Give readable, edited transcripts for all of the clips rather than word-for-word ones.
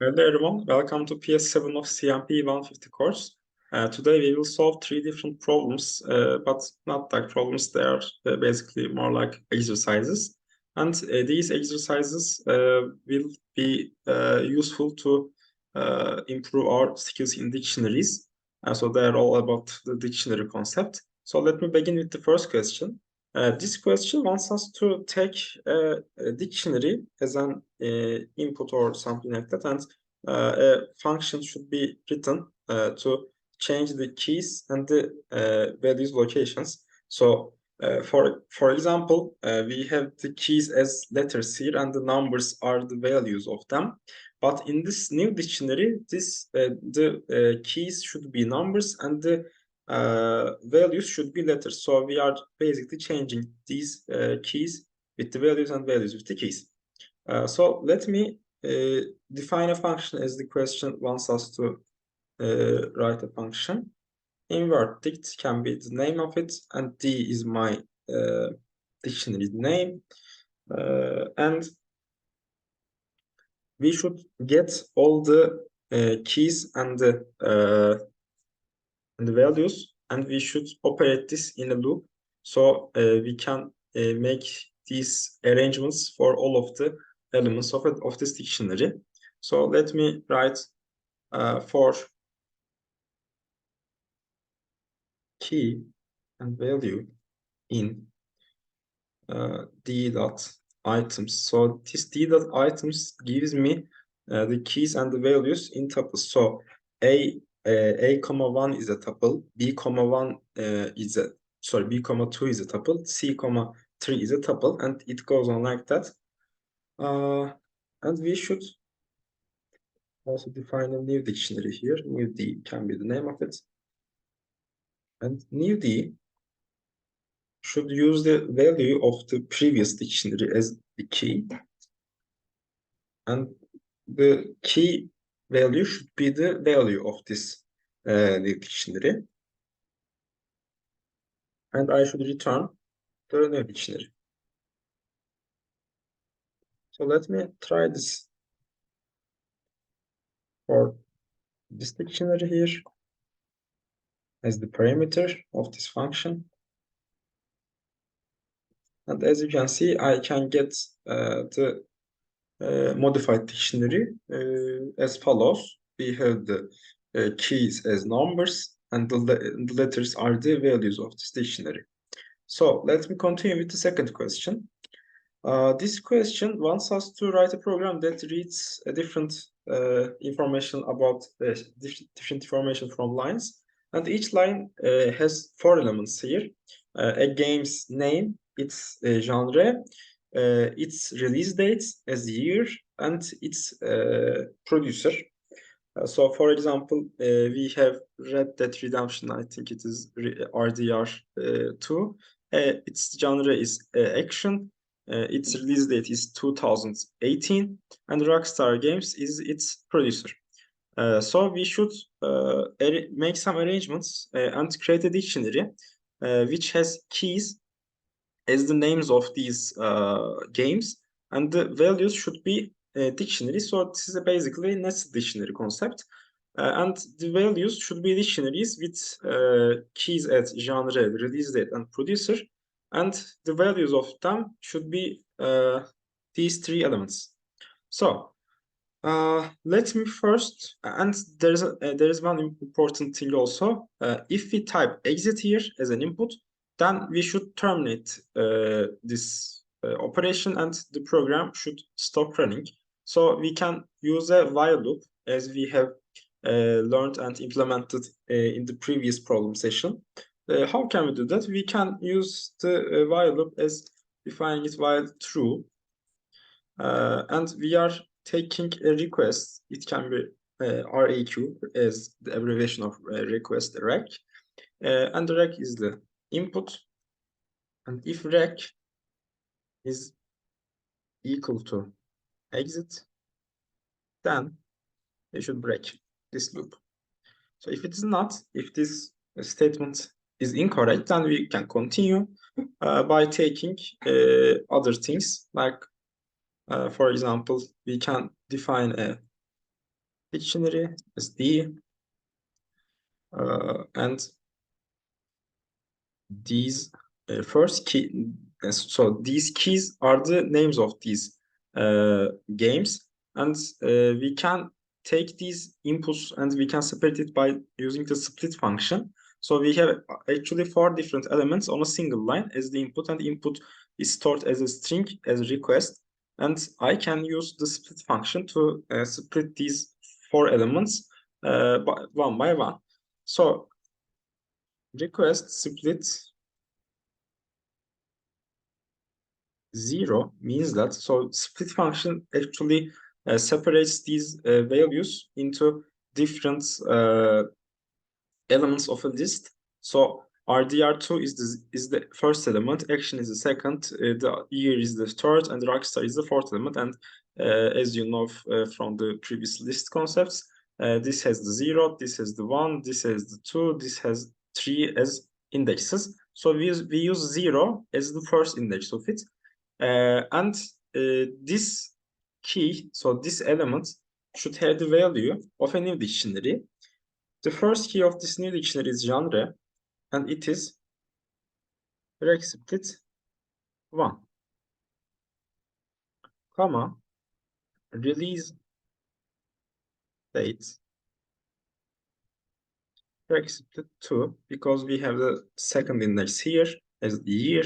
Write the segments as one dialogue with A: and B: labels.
A: Hello everyone, welcome to PS-7 of CmpE 150 course. Today we will solve three different problems, but not like problems, they are basically more like exercises. And these exercises will be useful to improve our skills in dictionaries. So they are all about the dictionary concept. So let me begin with the first question. This question wants us to take a dictionary as an input or something like that, and a function should be written to change the keys and the values locations. So for example, we have the keys as letters here, and the numbers are the values of them. But in this new dictionary, the keys should be numbers and the values should be letters. So we are basically changing these keys with the values and values with the keys. So let me define a function as the question wants us to write a function. Invert dict can be the name of it, and D is my dictionary name. And we should get all the keys and the values, and we should operate this in a loop. So we can make these arrangements for all of the elements of this dictionary. So let me write for key and value in d dot items. So this d dot items gives me the keys and the values in tuples. So a comma 1 is a tuple, b comma 1 is a b comma 2 is a tuple, c comma 3 is a tuple, and it goes on like that. And we should also define a new dictionary here. New D can be the name of it. And new D should use the value of the previous dictionary as the key. And the key value should be the value of this new dictionary. And I should return the new dictionary. So let me try this for this dictionary here as the parameter of this function. And as you can see, I can get the modified dictionary as follows. We have the keys as numbers, and the letters are the values of this dictionary. So let me continue with the second question. This question wants us to write a program that reads a different information about different information from lines, and each line has 4 elements here: a game's name, its genre, its release date as year, and its producer. So, for example, we have Red Dead Redemption. I think it is RDR2. Its genre is action. Its release date is 2018, and Rockstar Games is its producer. So we should make some arrangements and create a dictionary which has keys as the names of these games, and the values should be dictionary. So this is basically a nested dictionary concept. And the values should be dictionaries with keys as genre, release date, and producer. And the values of them should be these 3 elements. So let me first, and there is one important thing also. If we type exit here as an input, then we should terminate this operation, and the program should stop running. So we can use a while loop, as we have learned and implemented in the previous problem session. How can we do that? We can use the while loop as defining it while true. And we are taking a request. It can be RAQ as the abbreviation of request rec. And the rec is the input. And if rec is equal to exit, then we should break this loop. So if it is not, if this statement is incorrect, then we can continue by taking other things, like for example, we can define a dictionary is D, and these first key. So these keys are the names of these games, and we can take these inputs and we can separate it by using the split function. So we have actually 4 different elements on a single line as the input, and the input is stored as a string as a request. And I can use the split function to split these 4 elements one by one. So request split 0 means that, so split function actually separates these values into different elements of a list. So RDR2 is the first element, action is the second, the year is the third, and rockstar is the fourth element. And as you know from the previous list concepts, this has the 0, this has the 1, this has the 2, this has 3 as indexes. So we use 0 as the first index of it. And this key, so this element should have the value of a new dictionary. The first key of this new dictionary is genre, and it is split 1, comma, release date, split 2, because we have the second index here as the year.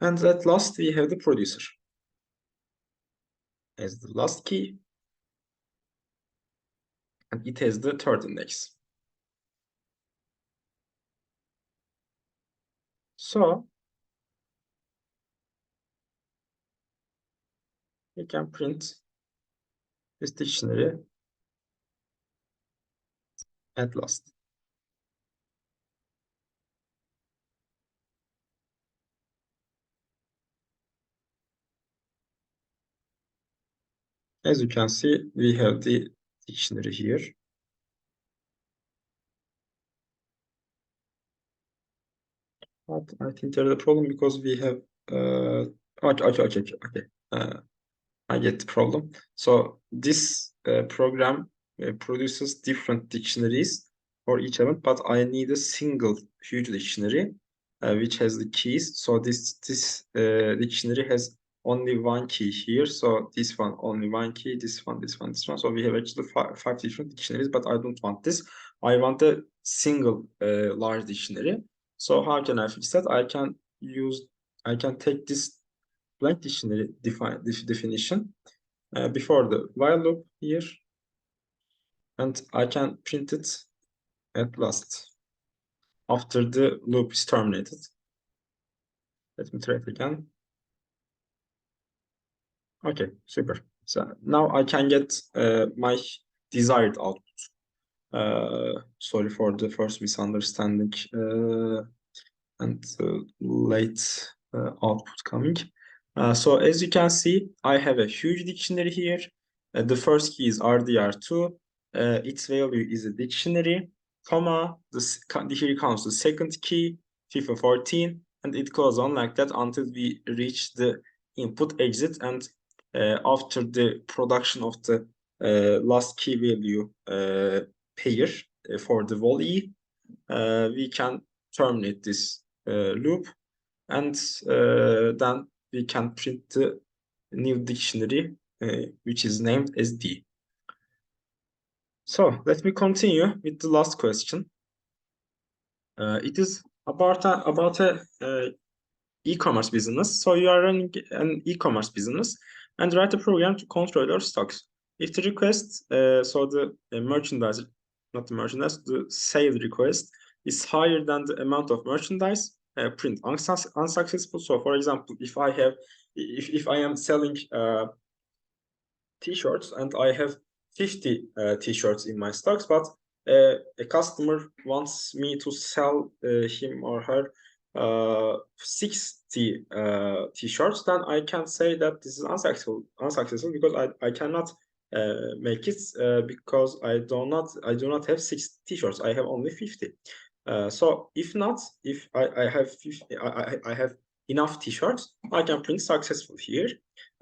A: And at last, we have the producer as the last key, and it has the third index. So we can print this dictionary at last. As you can see, we have the dictionary here. But I think there's a problem because we have okay. I get the problem. So this program produces different dictionaries for each element, but I need a single huge dictionary which has the keys. So this dictionary has only one key here. So this one only one key, this one, this one, this one. So we have actually five different dictionaries, but I don't want this. I want a single large dictionary. So how can I fix that? I can take this blank dictionary definition before the while loop here, and I can print it at last after the loop is terminated. Let me try it again. Okay, super. So now I can get my desired output. Sorry for the first misunderstanding and late output coming. So as you can see, I have a huge dictionary here. The first key is RDR2. Its value is a dictionary, comma, here comes the second key, FIFA 14, and it goes on like that until we reach the input exit. And after the production of the last key value pair for the vol E, we can terminate this loop, and then we can print the new dictionary which is named as D. So let me continue with the last question. It is about a e-commerce business. So you are running an e-commerce business and write a program to control your stocks. If the request, so the merchandise, not the merchandise, the sale request is higher than the amount of merchandise, print unsuccessful. So for example, if I am selling t-shirts and I have 50 t-shirts in my stocks, but a customer wants me to sell him or her 60 t-shirts, then I can say that this is unsuccessful because I cannot make it because I do not have 60 t-shirts. I have only 50. So if I have 50, I have enough t-shirts, I can print successful here.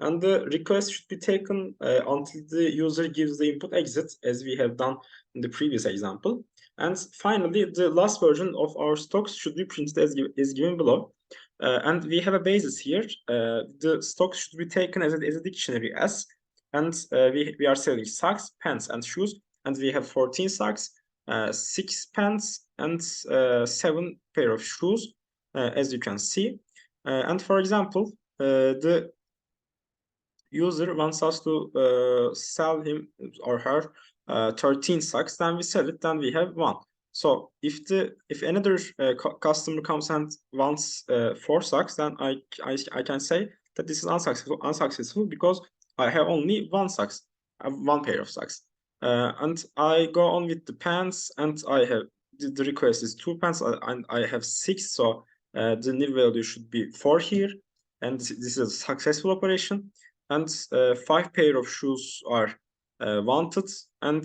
A: and the request should be taken until the user gives the input exit, as we have done in the previous example. And finally, the last version of our stocks should be printed as given below. And we have a basis here. The stocks should be taken as a dictionary S, and we are selling socks, pants, and shoes, and we have 14 socks, 6 pants, and 7 pair of shoes, as you can see. And for example, the user wants us to sell him or her 13 socks, then we sell it, then we have 1. So if another customer comes and wants 4 socks, then I can say that this is unsuccessful because I have only 1 socks, 1 pair of socks. And I go on with the pants, and I have the request is 2 pants, and I have 6, so the new value should be 4 here, and this is a successful operation. And 5 pair of shoes are wanted, and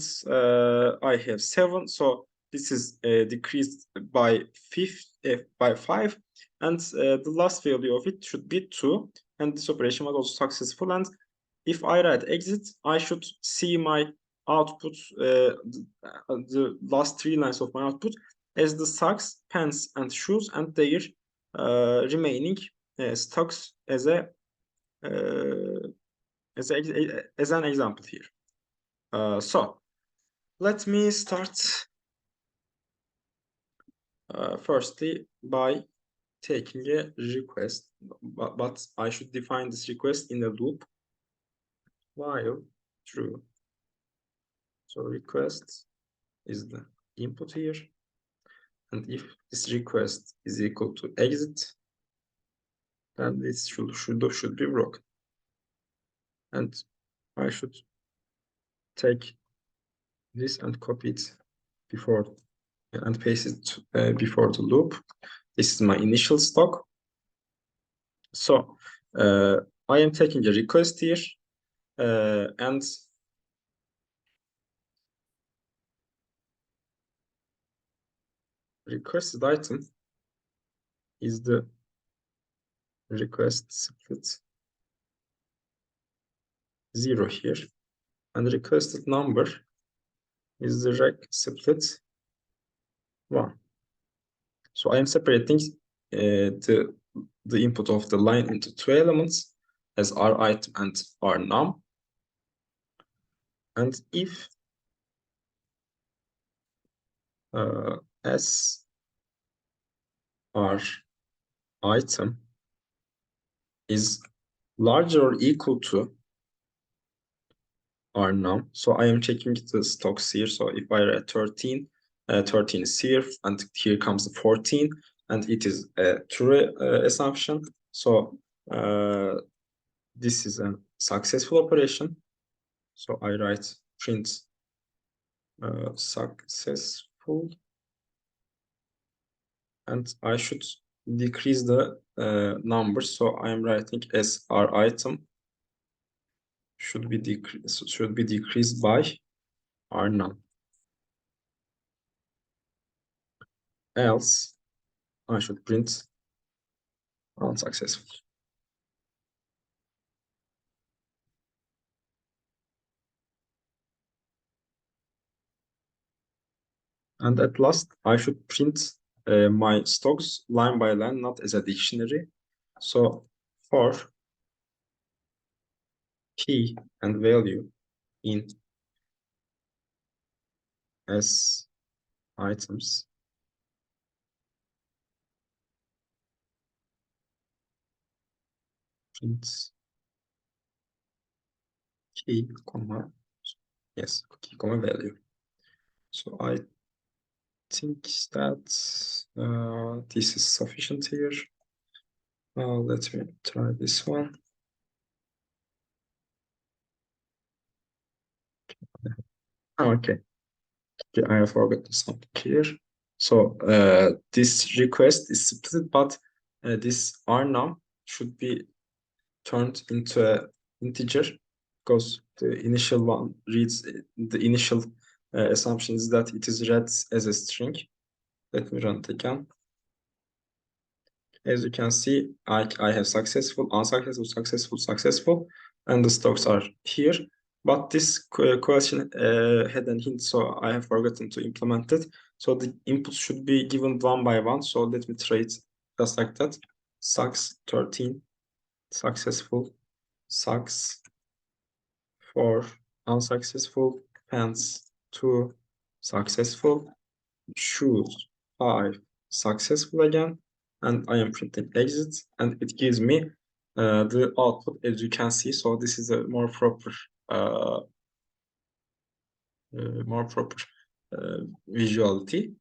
A: I have 7, so this is decreased by 5, and the last value of it should be 2, and this operation was also successful. And if I write exit, I should see my output, the last 3 lines of my output, as the socks, pants, and shoes, and their remaining stocks as a as an example here. So let me start firstly by taking a request, but I should define this request in a loop while true. So request is the input here, and if this request is equal to exit, then this should be broken, and I should take this and copy it before and paste it before the loop. This is my initial stock. So I am taking a request here, and requested item is the request split 0 here, and requested number is the rec split 1. So I am separating the input of the line into 2 elements as R item and R num. And if S R item is larger or equal to R num, so I am checking the stocks here. So if I write 13, 13 is here, and here comes the 14, and it is a true assumption. So this is a successful operation. So I write print successful, and I should decrease the numbers. So I am writing SR item should be decreased by R num. Else I should print unsuccessful. And at last, I should print my stocks line by line, not as a dictionary. So for key and value in S items, print key, comma, yes, key, comma, value. So I think that this is sufficient here. Let me try this one. Okay. Okay, I have forgotten something here. So this request is split, but this R num should be turned into an integer, because the initial one reads, the initial assumption is that it is read as a string. Let me run it again. as you can see, I have successful, unsuccessful, successful, successful, and the stocks are here. But this question had a hint, so I have forgotten to implement it. So the inputs should be given one by one. So let me try it just like that. Sucks 13, successful, sucks 4, unsuccessful, pants 2, successful, shoes 5, successful again, and I am printing exit, and it gives me the output as you can see. So this is a more proper uh, more proper visuality.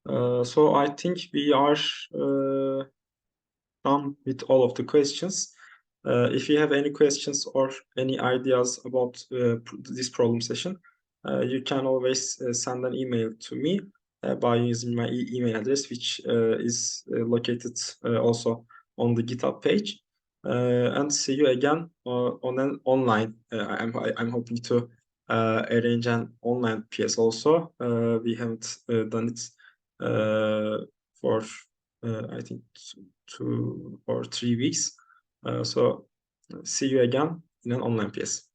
A: So I think we are done with all of the questions. If you have any questions or any ideas about this problem session, you can always send an email to me by using my email address, which is located also on the GitHub page. And see you again on an online. I'm hoping to arrange an online PS also. We haven't done it for I think 2 or 3 weeks. So see you again in an online PS.